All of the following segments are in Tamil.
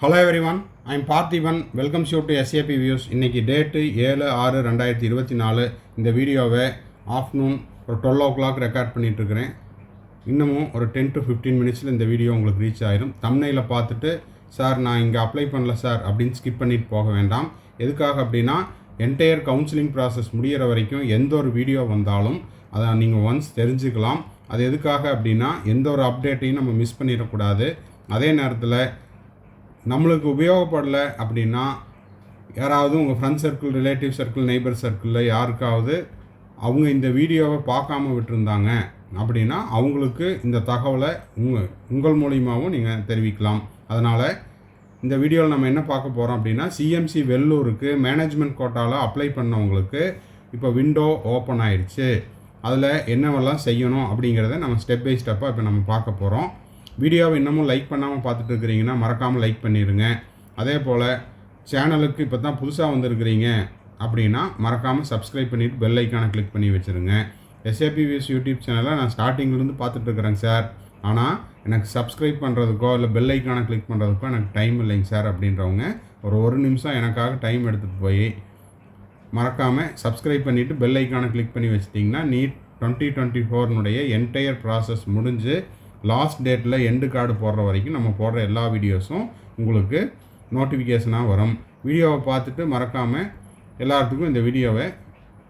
Hello everyone, I'm Parthiban. Welcomes you to SAP views. இன்றைக்கி டேட்டு 7/6/2024. இந்த வீடியோவை ஆஃப்டர்நூன் ஒரு 12 o'clock ரெக்கார்ட் பண்ணிகிட்ருக்கிறேன். இன்னமும் ஒரு 10 to 15 minutesல இந்த வீடியோ உங்களுக்கு ரீச் ஆகிடும். தம்ப்நெயிலை பார்த்துட்டு சார் நான் இங்கே அப்ளை பண்ணல சார் அப்படின்னு ஸ்கிப் பண்ணிட்டு போக வேண்டாம். எதுக்காக அப்படின்னா என்டையர் கவுன்சிலிங் ப்ராசஸ் முடிகிற வரைக்கும் எந்த ஒரு வீடியோ வந்தாலும் அதை நீங்கள் ஒன்ஸ் தெரிஞ்சுக்கலாம். அது எதுக்காக அப்படின்னா எந்த ஒரு அப்டேட்டையும் நம்ம மிஸ் பண்ணிடக்கூடாது. அதே நேரத்தில் நம்மளுக்கு உபயோகப்படலை அப்படின்னா யாராவது உங்கள் friend circle, relative circle, neighbour சர்க்கிளில் யாருக்காவது அவங்க இந்த வீடியோவை பார்க்காம விட்டுருந்தாங்க அப்படின்னா அவங்களுக்கு இந்த தகவலை உங்கள் மூலியமாகவும் நீங்கள் தெரிவிக்கலாம். அதனால் இந்த வீடியோவில் நம்ம என்ன பார்க்க போகிறோம் அப்படின்னா சிஎம்சி வெள்ளூருக்கு மேனேஜ்மெண்ட் கோட்டாவில் அப்ளை பண்ணவங்களுக்கு இப்போ விண்டோ ஓப்பன் ஆயிடுச்சு. அதில் என்னவெல்லாம் செய்யணும் அப்படிங்கிறத நம்ம ஸ்டெப் பை ஸ்டெப்பாக இப்போ நம்ம பார்க்க போகிறோம். வீடியோவை இன்னமும் லைக் பண்ணாமல் பார்த்துட்டு இருக்கிறீங்கன்னா மறக்காமல் லைக் பண்ணிடுங்க. அதே போல் சேனலுக்கு இப்போ தான் புதுசாக வந்திருக்கிறீங்க அப்படின்னா மறக்காமல் சப்ஸ்கிரைப் பண்ணிவிட்டு பெல் ஐக்கானை கிளிக் பண்ணி வச்சுருங்க. எஸ்ஏபி வியூஸ் யூடியூப் சேனலை நான் ஸ்டார்டிங்லேருந்து பார்த்துட்ருக்குறேங்க சார், ஆனால் எனக்கு சப்ஸ்கிரைப் பண்ணுறதுக்கோ இல்லை பெல் ஐக்கானை கிளிக் பண்ணுறதுக்கோ எனக்கு டைம் இல்லைங்க சார் அப்படின்றவங்க ஒரு நிமிஷம் எனக்காக டைம் எடுத்துகிட்டு போய் மறக்காமல் சப்ஸ்கிரைப் பண்ணிவிட்டு பெல் ஐக்கானை கிளிக் பண்ணி வச்சிட்டிங்கன்னா நீட் 2024 என்டையர் ப்ராசஸ் முடிஞ்சு லாஸ்ட் டேட்டில் எண்டு கார்டு போடுற வரைக்கும் நம்ம போடுற எல்லா வீடியோஸும் உங்களுக்கு நோட்டிஃபிகேஷனாக வரும். வீடியோவை பார்த்துட்டு மறக்காமல் எல்லாத்துக்கும் இந்த வீடியோவை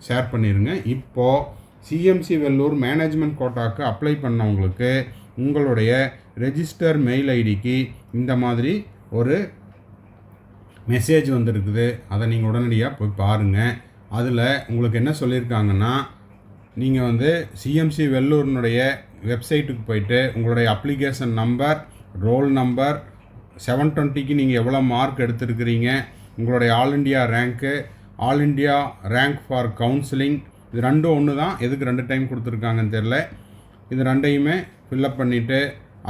ஷேர் பண்ணிடுங்க. இப்போது சிஎம்சி வெள்ளூர் மேனேஜ்மெண்ட் கோட்டாக்கு அப்ளை பண்ணவங்களுக்கு உங்களுடைய ரெஜிஸ்டர் மெயில் ஐடிக்கு இந்த மாதிரி ஒரு மெசேஜ் வந்துருக்குது. அதை நீங்கள் உடனடியாக போய் பாருங்கள். அதில் உங்களுக்கு என்ன சொல்லியிருக்காங்கன்னா, நீங்கள் சிஎம்சி வெள்ளூரினுடைய வெப்சைட்டுக்கு போயிட்டு உங்களுடைய அப்ளிகேஷன் நம்பர், ரோல் நம்பர், 720க்கு நீங்கள் எவ்வளோ மார்க் எடுத்துருக்கிறீங்க, உங்களுடைய ஆல் இண்டியா ரேங்க்கு, all India rank for counselling, இது ரெண்டும் ஒன்று தான். எதுக்கு 2 டைம் கொடுத்துருக்காங்கன்னு தெரில. இது ரெண்டையுமே ஃபில்லப் பண்ணிவிட்டு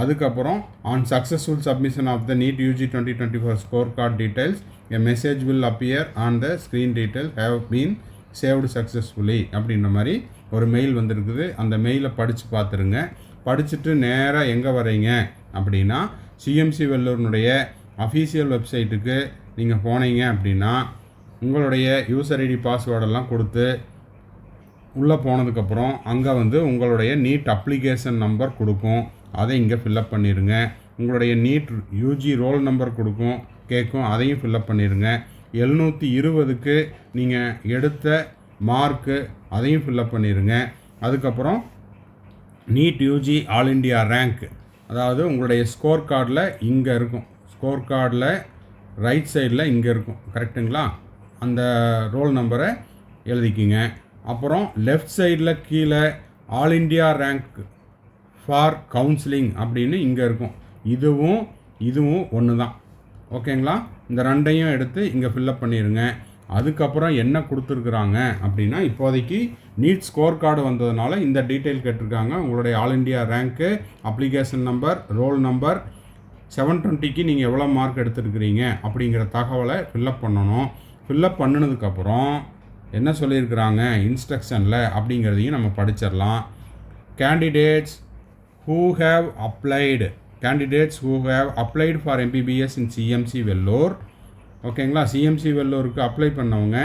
அதுக்கப்புறம் on successful submission of the NEET UG 2024 score card details a message will appear on the screen detail have been saved successfully அப்படின்ற மாதிரி ஒரு மெயில் வந்திருக்குது. அந்த மெயிலை படித்து பார்த்துருங்க. படிச்சுட்டு நேராக எங்கே வரீங்க அப்படின்னா சிஎம்சி வெள்ளூரினுடைய அஃபீஷியல் வெப்சைட்டுக்கு நீங்கள் போனீங்க அப்படின்னா உங்களுடைய யூசர் ஐடி பாஸ்வேர்டெல்லாம் கொடுத்து உள்ளே போனதுக்கப்புறம் அங்கே உங்களுடைய நீட் அப்ளிகேஷன் நம்பர் கொடுக்கும். அதை இங்கே ஃபில்லப் பண்ணிடுங்க. உங்களுடைய நீட் யூஜி ரோல் நம்பர் கேட்கும், அதையும் ஃபில்லப் பண்ணிடுங்க. 720க்கு நீங்கள் எடுத்த மார்க்கு அதையும் ஃபில்லப் பண்ணிடுங்க. அதுக்கப்புறம் NEET UG all India rank, அதாவது உங்களுடைய ஸ்கோர் கார்டில் இங்கே இருக்கும், ஸ்கோர் கார்டில் ரைட் சைடில் இங்கே இருக்கும், கரெக்டுங்களா? அந்த ரோல் நம்பரை எழுதிக்கிங்க. அப்புறம் லெஃப்ட் சைடில் கீழே all India rank for counselling அப்படின்னு இங்கே இருக்கும். இதுவும் ஒன்று தான், ஓகேங்களா? இந்த ரெண்டையும் எடுத்து இங்கே ஃபில்லப் பண்ணிடுங்க. அதுக்கப்புறம் என்ன கொடுத்துருக்குறாங்க அப்படின்னா, இப்போதைக்கு நீட் ஸ்கோர் கார்டு வந்ததுனால இந்த டீட்டெயில் கேட்டிருக்காங்க. உங்களுடைய ஆல் இண்டியா ரேங்க்கு, அப்ளிகேஷன் நம்பர், ரோல் நம்பர், 720க்கு நீங்கள் எவ்வளோ மார்க் எடுத்துருக்கிறீங்க அப்படிங்கிற தகவலை ஃபில்லப் பண்ணணும். ஃபில்லப் பண்ணினதுக்கப்புறம் என்ன சொல்லியிருக்கிறாங்க இன்ஸ்ட்ரக்ஷனில் அப்படிங்கிறதையும் நம்ம படிச்சிடலாம். Candidates who have applied for MBBS in CMC Vellore, ஓகேங்களா? சிஎம்சி வெள்ளூருக்கு அப்ளை பண்ணவங்க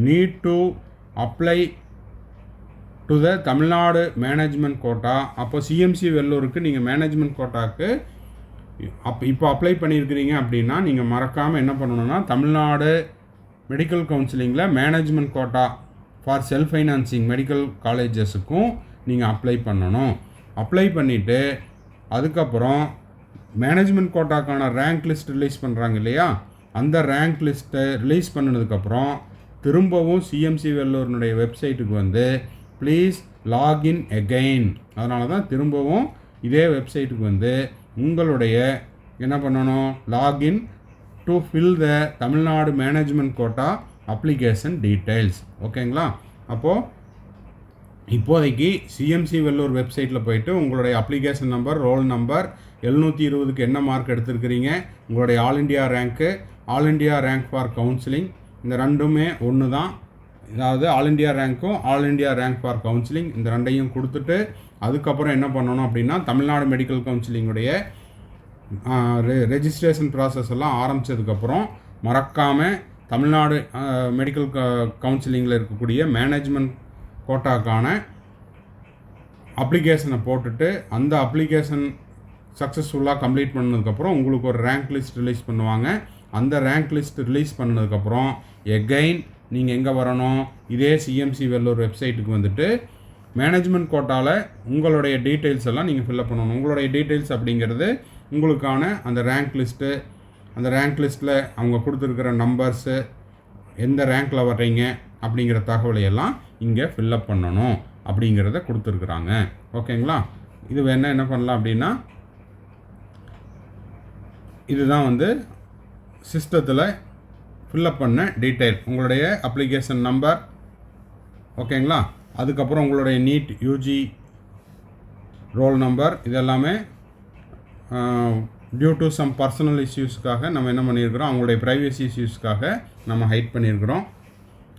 need to apply to the Tamil Nadu management quota. அப்போ சிஎம்சி வெள்ளூருக்கு நீங்கள் மேனேஜ்மெண்ட் கோட்டாக்கு இப்போ அப்ளை பண்ணியிருக்கிறீங்க அப்படின்னா நீங்கள் மறக்காமல் என்ன பண்ணணுன்னா தமிழ்நாடு மெடிக்கல் கவுன்சிலிங்கில் management quota for self financing medical காலேஜஸுக்கும் நீங்கள் அப்ளை பண்ணணும். அப்ளை பண்ணிவிட்டு அதுக்கப்புறம் மேனேஜ்மெண்ட் கோட்டாக்கான ரேங்க் லிஸ்ட் ரிலீஸ் பண்ணுறாங்க இல்லையா, அந்த ரேங்க் லிஸ்ட்டை ரிலீஸ் பண்ணினதுக்கப்புறம் திரும்பவும் சிஎம்சி வெள்ளூரினுடைய வெப்சைட்டுக்கு ப்ளீஸ் லாகின் அகெயின், அதனால தான் திரும்பவும் இதே வெப்சைட்டுக்கு உங்களுடைய என்ன பண்ணணும், login to fill the Tamil Nadu management quota application details, ஓகேங்களா? அப்போது இப்போதைக்கு சிஎம்சி வெள்ளூர் வெப்சைட்டில் போயிட்டு உங்களுடைய அப்ளிகேஷன் நம்பர், ரோல் நம்பர், 720க்கு என்ன மார்க் எடுத்துருக்கிறீங்க, உங்களுடைய ஆல் இண்டியா ரேங்க்கு, all India rank for counselling, இந்த ரெண்டுமே ஒன்று தான். அதாவது ஆல் இண்டியா ரேங்க்கும் all India rank for counselling இந்த ரெண்டையும் கொடுத்துட்டு அதுக்கப்புறம் என்ன பண்ணணும் அப்படின்னா தமிழ்நாடு மெடிக்கல் கவுன்சிலிங்குடைய ரெஜிஸ்ட்ரேஷன் ப்ராசஸ் எல்லாம் ஆரம்பித்ததுக்கப்புறம் மறக்காமல் தமிழ்நாடு மெடிக்கல் கவுன்சிலிங்கில் இருக்கக்கூடிய மேனேஜ்மெண்ட் கோட்டாக்கான அப்ளிகேஷனை போட்டுட்டு அந்த அப்ளிகேஷன் சக்ஸஸ்ஃபுல்லாக கம்ப்ளீட் பண்ணதுக்கப்புறம் உங்களுக்கு ஒரு ரேங்க் லிஸ்ட் ரிலீஸ் பண்ணுவாங்க. அந்த ரேங்க் லிஸ்ட் ரிலீஸ் பண்ணதுக்கப்புறம் எகைன் நீங்கள் எங்கே வரணும், இதே சிஎம்சி வெல்லூர் வெப்சைட்டுக்கு வந்துட்டு மேனேஜ்மெண்ட் கோட்டாவில் உங்களுடைய டீட்டெயில்ஸ் எல்லாம் நீங்கள் ஃபில்அப் பண்ணணும். உங்களுடைய டீட்டெயில்ஸ் அப்படிங்கிறது உங்களுக்கான அந்த ரேங்க் லிஸ்ட்டு, அந்த ரேங்க் லிஸ்ட்டில் அவங்க கொடுத்துருக்கிற நம்பர்ஸு, எந்த ரேங்க்கில் வர்றீங்க அப்படிங்கிற தகவலையெல்லாம் இங்கே ஃபில்அப் பண்ணணும் அப்படிங்கிறத கொடுத்துருக்குறாங்க. ஓகேங்களா? இது வேணால் என்ன பண்ணலாம் அப்படின்னா, இதுதான் வந்து சிஸ்டத்தில் ஃபில்அப் பண்ண டீட்டெயில், உங்களுடைய அப்ளிகேஷன் நம்பர். ஓகேங்களா? அதுக்கப்புறம் உங்களுடைய நீட் யூஜி ரோல் நம்பர். இதெல்லாமே டியூ டு சம் பர்சனல் இஷ்யூஸ்க்காக நம்ம என்ன பண்ணியிருக்கிறோம், அவங்களுடைய ப்ரைவசி இஷ்யூஸ்க்காக நம்ம ஹைட் பண்ணியிருக்கிறோம்.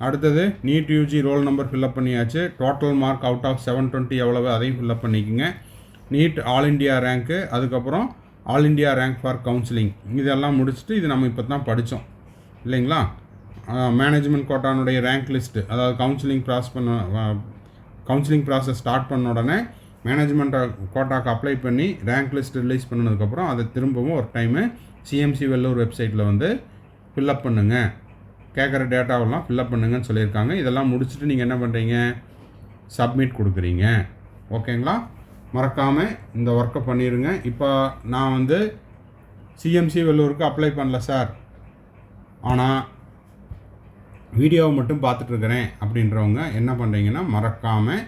அடுத்தது NEET UG roll number fill up பண்ணியாச்சு. டோட்டல் மார்க் அவுட் ஆஃப் 720 எவ்வளவு, அதையும் ஃபில்அப் பண்ணிக்கோங்க. நீட் ஆல் இண்டியா ரேங்க்கு, அதுக்கப்புறம் all India rank for counselling, இதெல்லாம் முடிச்சுட்டு இது நம்ம இப்போ தான் படித்தோம் இல்லைங்களா? மேனேஜ்மெண்ட் கோட்டானுடைய ரேங்க் லிஸ்ட்டு, அதாவது கவுன்சிலிங் ப்ராசஸ் ஸ்டார்ட் பண்ண உடனே மேனேஜ்மெண்ட் கோட்டாக்கு அப்ளை பண்ணி ரேங்க் லிஸ்ட் ரிலீஸ் பண்ணதுக்கப்புறம் அதை திரும்பவும் ஒரு டைமு சிஎம்சி வெல்லூர் வெப்சைட்டில் வந்து ஃபில்அப் பண்ணுங்கள், கேட்குற டேட்டாவெல்லாம் ஃபில்அப் பண்ணுங்கன்னு சொல்லியிருக்காங்க. இதெல்லாம் முடிச்சுட்டு நீங்கள் என்ன பண்ணுறீங்க, சப்மிட் கொடுக்குறீங்க. ஓகேங்களா? மறக்காமல் இந்த ஒர்க்கை பண்ணிடுங்க. இப்போ நான் வந்து சிஎம்சி வெல்லூருக்கு அப்ளை பண்ணல சார், ஆனால் வீடியோவை மட்டும் பார்த்துட்ருக்கிறேன் அப்படின்றவங்க என்ன பண்ணுறீங்கன்னா, மறக்காமல்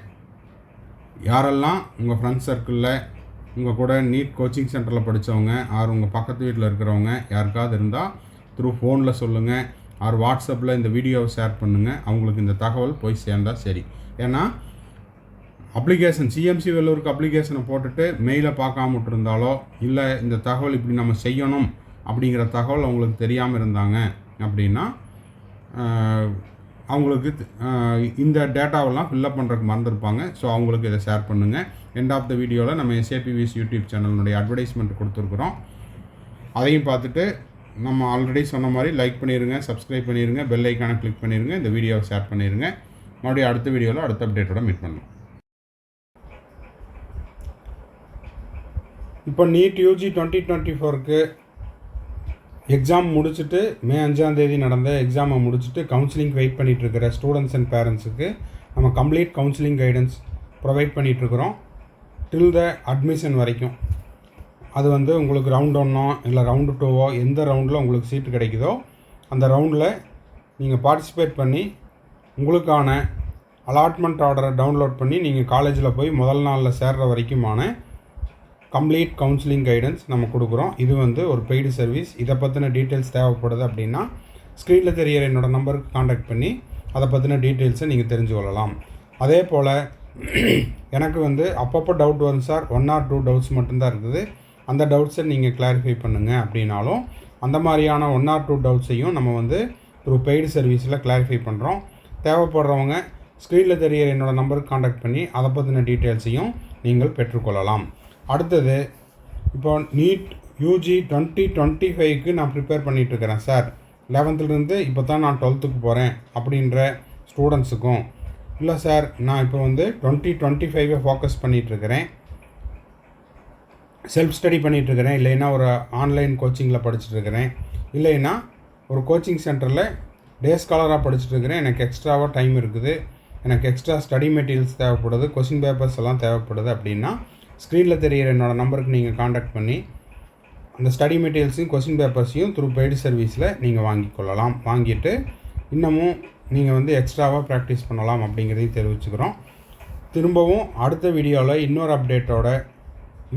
யாரெல்லாம் உங்கள் ஃப்ரெண்ட்ஸ் சர்க்கிளில் உங்கள் கூட நீட் கோச்சிங் சென்டரில் படித்தவங்க ஆர் உங்கள் பக்கத்து வீட்டில் இருக்கிறவங்க யாருக்காவது இருந்தால் த்ரூ ஃபோனில் சொல்லுங்கள், ஆர் வாட்ஸ்அப்பில் இந்த வீடியோவை ஷேர் பண்ணுங்கள். அவங்களுக்கு இந்த தகவல் போய் சேர்ந்தால் சரி. ஏன்னா அப்ளிகேஷன் சிஎம்சி வெல்லூருக்கு அப்ளிகேஷனை போட்டுட்டு மெயிலை பார்க்காம விட்டுருந்தாலோ, இல்லை இந்த தகவல் இப்படி நம்ம செய்யணும் அப்படிங்கிற தகவல் அவங்களுக்கு தெரியாமல் இருந்தாங்க அப்படின்னா அவங்களுக்கு இந்த டேட்டாவெல்லாம் ஃபில்அப் பண்ணுறதுக்கு மறந்துருப்பாங்க. ஸோ அவங்களுக்கு இதை ஷேர் பண்ணுங்கள். எண்ட் ஆஃப் த வீடியோவில் நம்ம எஸ்ஏபிவிஎஸ் யூடியூப் சேனலுடைய அட்வர்டைஸ்மெண்ட் கொடுத்துருக்குறோம். அதையும் பார்த்துட்டு நம்ம ஆல்ரெடி சொன்ன மாதிரி லைக் பண்ணிடுங்க, சப்ஸ்கிரைப் பண்ணிடுங்க, பெல் ஐக்கானை கிளிக் பண்ணிடுங்க, இந்த வீடியோவை ஷேர் பண்ணிடுங்க. மறுபடியும் அடுத்த வீடியோவில் அடுத்த அப்டேட்டோட மீட் பண்ணலாம். இப்போ நீட் யூஜி 2024க்கு எக்ஸாம் முடிச்சுட்டு மே 5ஆம் தேதி நடந்த எக்ஸாமை முடிச்சுட்டு கவுன்சிலிங் வெயிட் பண்ணிகிட்ருக்கிற ஸ்டூடெண்ட்ஸ் அண்ட் பேரண்ட்ஸுக்கு நம்ம கம்ப்ளீட் கவுன்சிலிங் கைடன்ஸ் ப்ரொவைட் பண்ணிகிட்ருக்குறோம் டில் த அட்மிஷன் வரைக்கும். அது வந்து உங்களுக்கு ரவுண்ட் 1ஓ இல்லை ரவுண்டு 2ஓ எந்த ரவுண்டில் உங்களுக்கு சீட்டு கிடைக்குதோ அந்த ரவுண்டில் நீங்கள் பார்ட்டிசிபேட் பண்ணி உங்களுக்கான அலாட்மெண்ட் ஆர்டரை டவுன்லோட் பண்ணி நீங்கள் காலேஜில் போய் முதல் நாளில் சேர்கிற வரைக்குமான கம்ப்ளீட் கவுன்சிலிங் கைடன்ஸ் நம்ம கொடுக்குறோம். இது வந்து ஒரு பெய்டு சர்வீஸ். இதை பற்றின டீட்டெயில்ஸ் தேவைப்படுது அப்படின்னா ஸ்க்ரீனில் தெரிகிற என்னோடய நம்பருக்கு காண்டாக்ட் பண்ணி அதை பற்றின டீட்டெயில்ஸை நீங்கள் தெரிஞ்சு கொள்ளலாம். அதே போல் எனக்கு வந்து அப்பப்போ டவுட் வரும் சார், 1 or 2 டவுட்ஸ் மட்டும்தான் இருக்குது, அந்த டவுட்ஸை நீங்கள் கிளாரிஃபை பண்ணுங்கள் அப்படின்னாலும் அந்த மாதிரியான 1 or 2 டவுட்ஸையும் நம்ம வந்து ஒரு பெய்டு சர்வீஸில் கிளாரிஃபை பண்ணுறோம். தேவைப்படுறவங்க ஸ்க்ரீனில் தெரிகிற என்னோடய நம்பருக்கு காண்டாக்ட் பண்ணி அதை பற்றின டீட்டெயில்ஸையும் நீங்கள் பெற்றுக்கொள்ளலாம். அடுத்தது இப்போ நீட் யூஜி 2025க்கு நான் ப்ரிப்பேர் பண்ணிகிட்ருக்கிறேன் சார், 11th இப்போ தான் நான் 12th போகிறேன் அப்படின்ற ஸ்டூடெண்ட்ஸுக்கும், இல்லை சார் நான் இப்போ வந்து 2025 ஃபோக்கஸ் பண்ணிகிட்ருக்கிறேன், செல்ஃப் ஸ்டடி பண்ணிகிட்ருக்கிறேன், இல்லைன்னா ஒரு ஆன்லைன் கோச்சிங்கில் படிச்சுட்ருக்கிறேன், இல்லைன்னா ஒரு கோச்சிங் சென்டரில் டே ஸ்காலராக படிச்சுட்ருக்கிறேன், எனக்கு எக்ஸ்ட்ராவாக டைம் இருக்குது, எனக்கு எக்ஸ்ட்ரா ஸ்டடி மெட்டீரியல்ஸ் தேவைப்படுது, கொஸ்டின் பேப்பர்ஸ் எல்லாம் தேவைப்படுது அப்படின்னா ஸ்க்ரீனில் தெரிகிற என்னோடய நம்பருக்கு நீங்கள் காண்டாக்ட் பண்ணி அந்த ஸ்டடி மெட்டீரியல்ஸையும் கொஸ்டின் பேப்பர்ஸையும் த்ரூ பெய்டு சர்வீஸில் நீங்கள் வாங்கிக்கொள்ளலாம். வாங்கிட்டு இன்னமும் நீங்கள் வந்து எக்ஸ்ட்ராவாக ப்ராக்டிஸ் பண்ணலாம் அப்படிங்கிறதையும் தெரிவிச்சுக்கிறோம். திரும்பவும் அடுத்த வீடியோவில் இன்னொரு அப்டேட்டோட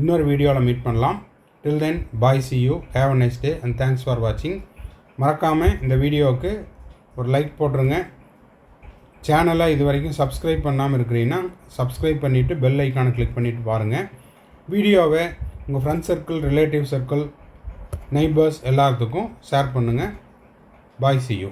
இன்னொரு வீடியோவில் மீட் பண்ணலாம். டில் தென் பாய், see you, have a nice day and thanks for watching. மறக்காமல் இந்த வீடியோவுக்கு ஒரு லைக் போட்டுருங்க. சேனலை இது வரைக்கும் சப்ஸ்கிரைப் பண்ணாமல் இருக்கிறீங்கன்னா சப்ஸ்கிரைப் பண்ணிவிட்டு பெல் ஐக்கானை கிளிக் பண்ணிவிட்டு பாருங்கள். வீடியோவை உங்கள் friends circle, relative circle, neighbours எல்லாத்துக்கும் ஷேர் பண்ணுங்கள். பாய், see you.